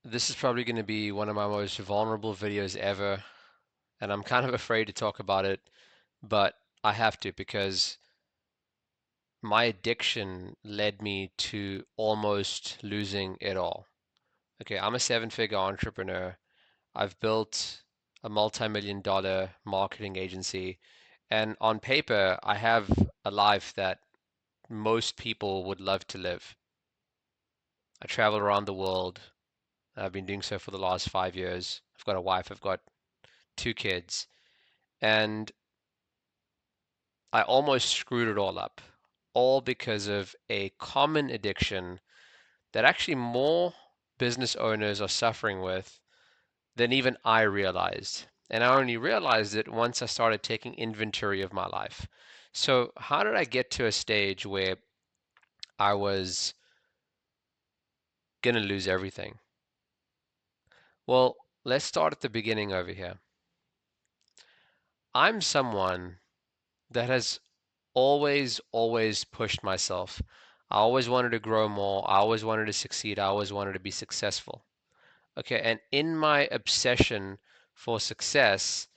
This is probably going to be one of my most vulnerable videos ever, and I'm kind of afraid to talk about it, but I have to because my addiction led me to almost losing it all. Okay, I'm a seven-figure entrepreneur. I've built a multi-million dollar marketing agency, and on paper, I have a life that most people would love to live. I travel around the world. I've been doing so for the last 5 years. I've got a wife, I've got two kids. And I almost screwed it all up, all because of a common addiction that actually more business owners are suffering with than even I realized. And I only realized it once I started taking inventory of my life. So, how did I get to a stage where I was going to lose everything? Well, let's start at the beginning over here. I'm someone that has always pushed myself. I always wanted to grow more. I always wanted to succeed. I always wanted to be successful. Okay, and in my obsession for success,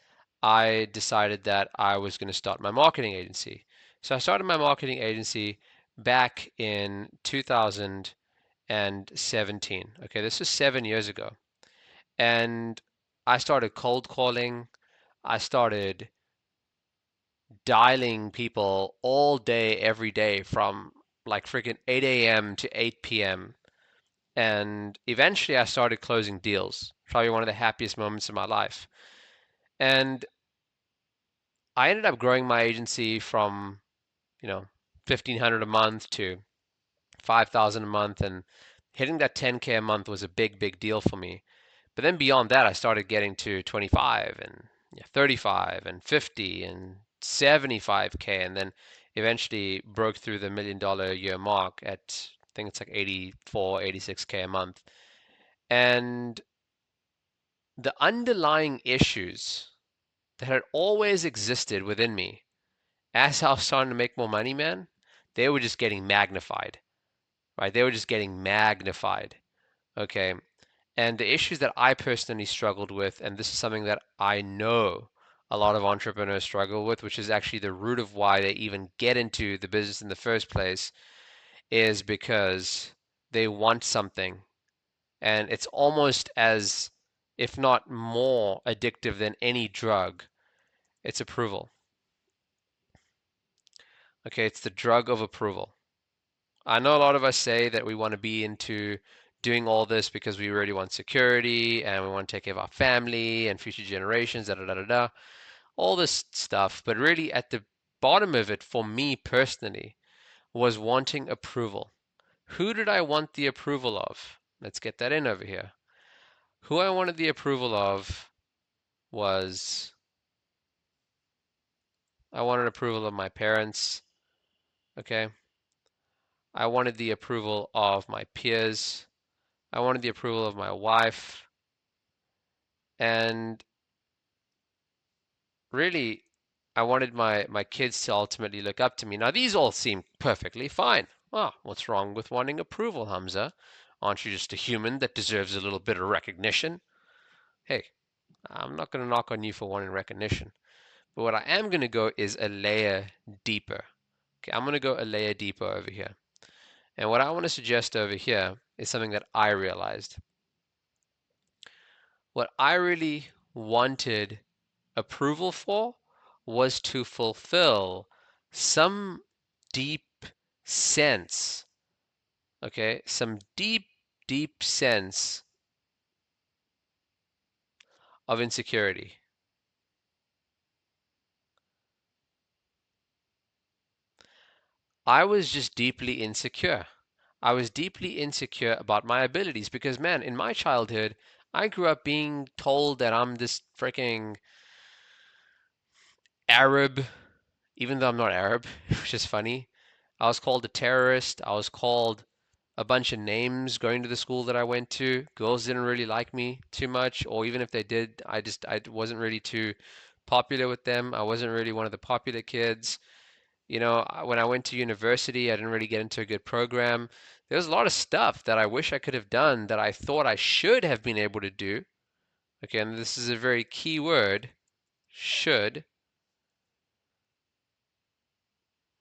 I decided that I was going to start my marketing agency. So I started my marketing agency back in 2017. Okay, this was 7 years ago. And I started cold calling. I started dialing people all day, every day from like freaking 8 a.m. to 8 p.m. And eventually I started closing deals. Probably one of the happiest moments of my life. And I ended up growing my agency from, 1,500 a month to 5,000 a month. And hitting that 10K a month was a big deal for me. But then beyond that, I started getting to 25 and 35 and 50 and 75K, and then eventually broke through the $1 million a year mark at, I think it's like 84, 86K a month. And the underlying issues that had always existed within me as I was starting to make more money, man, they were just getting magnified, right? They were just getting magnified. Okay. And the issues that I personally struggled with, and this is something that I know a lot of entrepreneurs struggle with, which is actually the root of why they even get into the business in the first place, is because they want something. And it's almost as, if not more addictive than any drug, it's approval. Okay, it's the drug of approval. I know a lot of us say that we want to be into doing all this because we really want security and we want to take care of our family and future generations, da da da da da, all this stuff. But really, at the bottom of it, for me personally, was wanting approval. Who did I want the approval of? Let's get that in over here. Who I wanted the approval of was I wanted approval of my parents, okay? I wanted the approval of my peers. I wanted the approval of my wife. And really, I wanted my kids to ultimately look up to me. Now, these all seem perfectly fine. Ah, what's wrong with wanting approval, Hamza? Aren't you just a human that deserves a little bit of recognition? Hey, I'm not going to knock on you for wanting recognition. But what I am going to go is a layer deeper. Okay, I'm going to go a layer deeper over here. And what I want to suggest over here is something that I realized. What I really wanted approval for was to fulfill some deep sense, okay, some deep sense of insecurity. I was just deeply insecure. I was deeply insecure about my abilities because, man, in my childhood, I grew up being told that I'm this freaking Arab, even though I'm not Arab, which is funny. I was called a terrorist. I was called a bunch of names going to the school that I went to. Girls didn't really like me too much, or even if they did, I wasn't really too popular with them. I wasn't really one of the popular kids. When I went to university, I didn't really get into a good program. There's a lot of stuff that I wish I could have done that I thought I should have been able to do. Again, this is a very key word, should.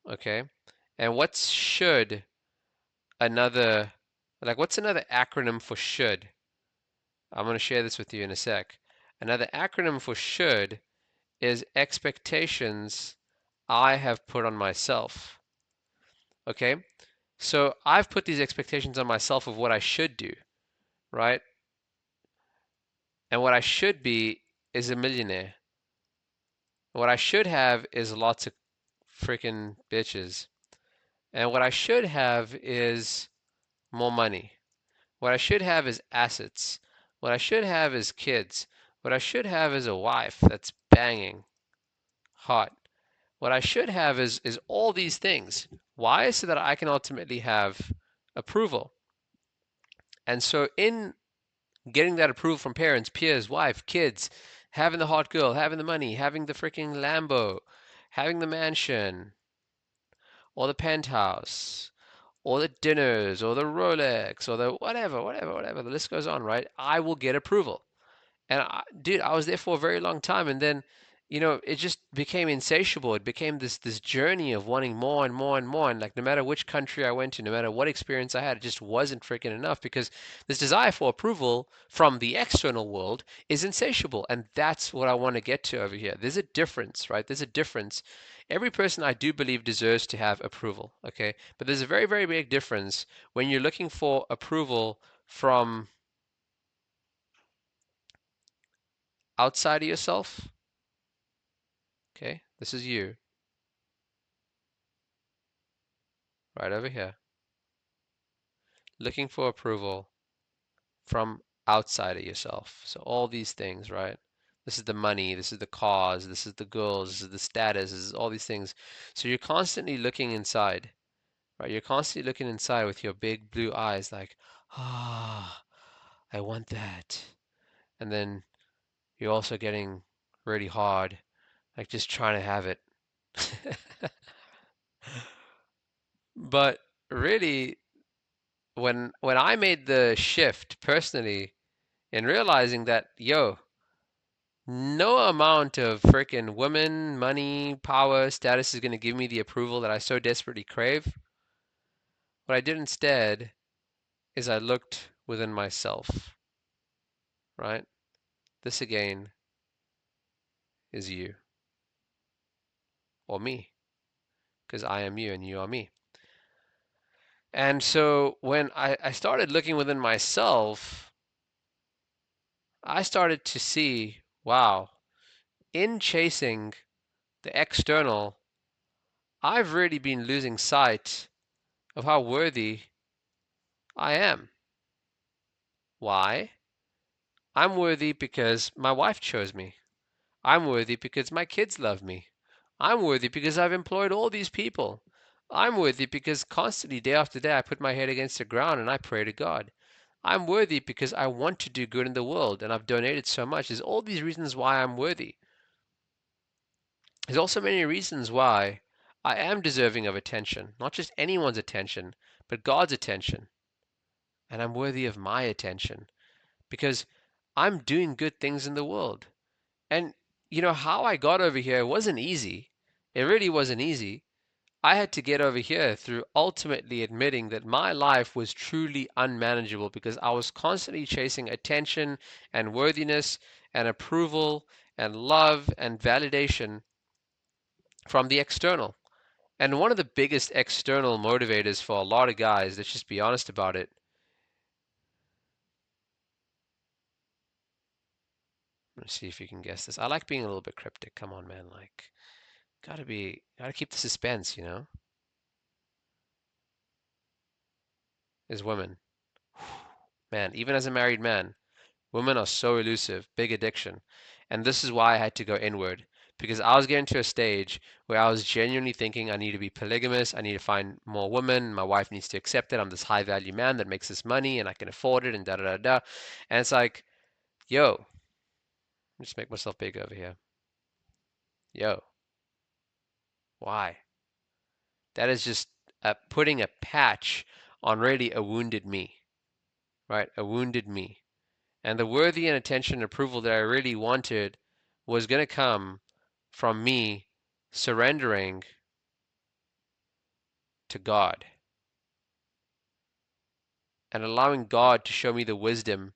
Okay. And what's should another, what's another acronym for should? I'm going to share this with you in a sec. Another acronym for should is expectations I have put on myself. Okay? So I've put these expectations on myself of what I should do, right? And what I should be is a millionaire. What I should have is lots of freaking bitches. And what I should have is more money. What I should have is assets. What I should have is kids. What I should have is a wife that's banging hot. What I should have is all these things. Why? So that I can ultimately have approval. And so in getting that approval from parents, peers, wife, kids, having the hot girl, having the money, having the freaking Lambo, having the mansion, or the penthouse, or the dinners, or the Rolex, or the whatever, the list goes on, right? I will get approval. And dude, I was there for a very long time, and then, it just became insatiable. It became this journey of wanting more and more and more. And like, no matter which country I went to, no matter what experience I had, it just wasn't freaking enough because this desire for approval from the external world is insatiable, and that's what I want to get to over here. There's a difference, right? There's a difference. Every person I do believe deserves to have approval, okay? But there's a very, very big difference when you're looking for approval from outside of yourself. Okay, this is you, right over here, looking for approval from outside of yourself. So all these things, right? This is the money, this is the cause, this is the girls, this is the status, this is all these things. So you're constantly looking inside, right? You're constantly looking inside with your big blue eyes, like, ah, I want that. And then you're also getting really hard, like just trying to have it. But really, when I made the shift personally in realizing that, yo, no amount of freaking women, money, power, status is going to give me the approval that I so desperately crave. What I did instead is I looked within myself, right? This again is you or me, because I am you and you are me. And so when I started looking within myself, I started to see, wow, in chasing the external, I've really been losing sight of how worthy I am. Why? I'm worthy because my wife chose me. I'm worthy because my kids love me. I'm worthy because I've employed all these people. I'm worthy because constantly, day after day, I put my head against the ground and I pray to God. I'm worthy because I want to do good in the world and I've donated so much. There's all these reasons why I'm worthy. There's also many reasons why I am deserving of attention, not just anyone's attention, but God's attention. And I'm worthy of my attention because I'm doing good things in the world. And how I got over here wasn't easy. It really wasn't easy. I had to get over here through ultimately admitting that my life was truly unmanageable because I was constantly chasing attention and worthiness and approval and love and validation from the external. And one of the biggest external motivators for a lot of guys, let's just be honest about it. Let's see if you can guess this. I like being a little bit cryptic. Come on, man. Like, gotta keep the suspense, is women. Man, even as a married man, women are so elusive, big addiction. And this is why I had to go inward. Because I was getting to a stage where I was genuinely thinking I need to be polygamous, I need to find more women, my wife needs to accept it. I'm this high value man that makes this money and I can afford it and da da da da. And it's like, yo, just make myself big over here. Yo, why? That is just putting a patch on really a wounded me, right? A wounded me. And the worthy and attention and approval that I really wanted was going to come from me surrendering to God and allowing God to show me the wisdom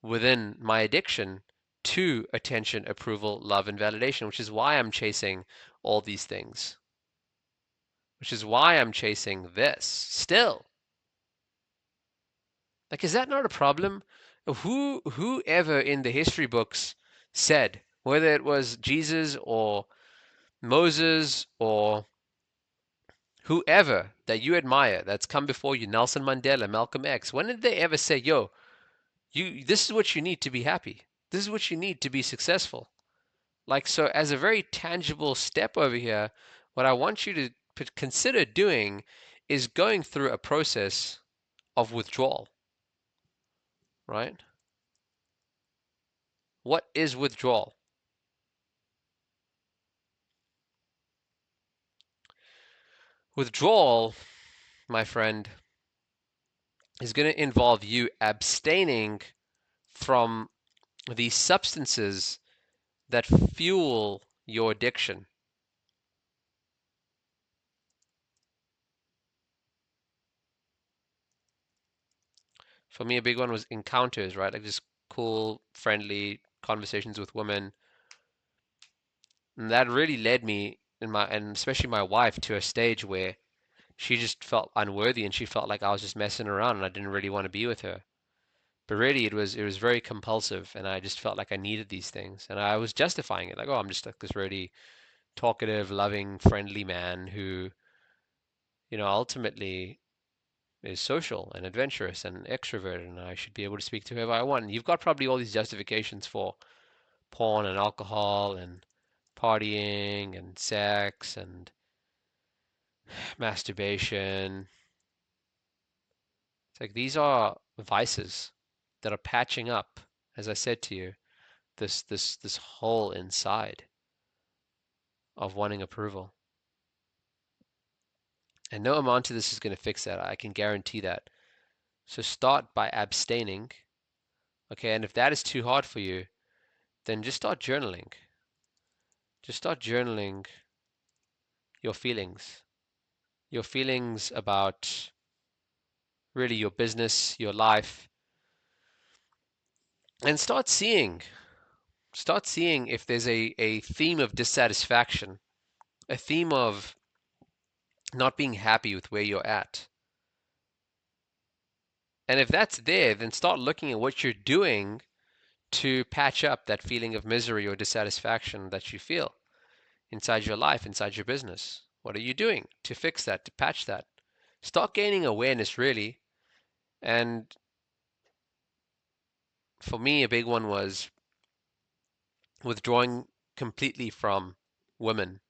within my addiction to attention, approval, love, and validation, which is why I'm chasing all these things, which is why I'm chasing this still. Like, is that not a problem? Whoever in the history books said, whether it was Jesus or Moses or whoever that you admire that's come before you, Nelson Mandela, Malcolm X, when did they ever say, yo, this is what you need to be happy. This is what you need to be successful. Like, so as a very tangible step over here, what I want you to consider doing is going through a process of withdrawal, right? What is withdrawal? Withdrawal, my friend, is going to involve you abstaining from the substances that fuel your addiction. For me, a big one was encounters, right? Like just cool, friendly conversations with women. And that really led me and especially my wife to a stage where she just felt unworthy and she felt like I was just messing around and I didn't really want to be with her. But really it was very compulsive and I just felt like I needed these things and I was justifying it. Like, oh, I'm just like this really talkative, loving, friendly man who, ultimately is social and adventurous and extroverted and I should be able to speak to whoever I want. And you've got probably all these justifications for porn and alcohol and partying and sex and masturbation. It's like these are vices that are patching up, as I said to you, this hole inside of wanting approval. And no amount to this is going to fix that. I can guarantee that. So start by abstaining. Okay, and if that is too hard for you, then just start journaling. Just start journaling your feelings. Your feelings about really your business, your life, and start seeing if there's a theme of dissatisfaction, a theme of not being happy with where you're at. And if that's there, then start looking at what you're doing to patch up that feeling of misery or dissatisfaction that you feel inside your life, inside your business. What are you doing to fix that, to patch that? Start gaining awareness, really. And for me, a big one was withdrawing completely from women.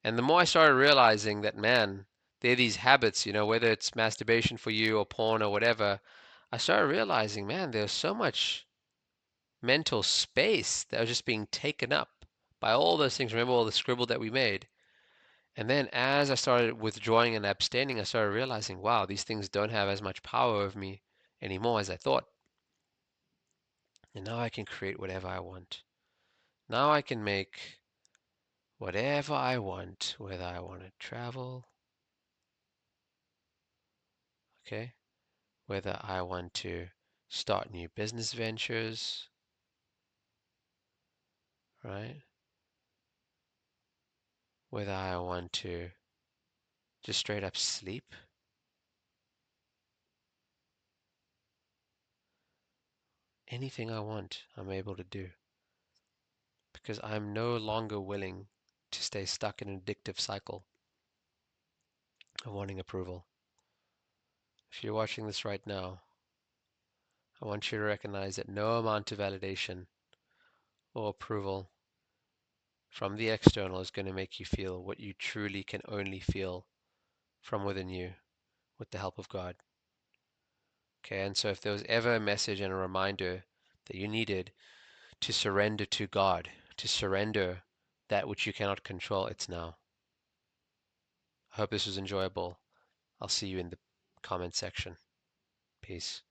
And the more I started realizing that, man, there are these habits, whether it's masturbation for you or porn or whatever, I started realizing, man, there's so much mental space that was just being taken up by all those things. Remember all the scribble that we made? And then as I started withdrawing and abstaining, I started realizing, wow, these things don't have as much power over me anymore as I thought. And now I can create whatever I want. Now I can make whatever I want, whether I want to travel, okay, whether I want to start new business ventures, right? Whether I want to just straight up sleep, anything I want, I'm able to do because I'm no longer willing to stay stuck in an addictive cycle of wanting approval. If you're watching this right now, I want you to recognize that no amount of validation or approval from the external is going to make you feel what you truly can only feel from within you with the help of God. Okay, and so if there was ever a message and a reminder that you needed to surrender to God, to surrender that which you cannot control, it's now. Hope this was enjoyable. I'll see you in the comment section. Peace.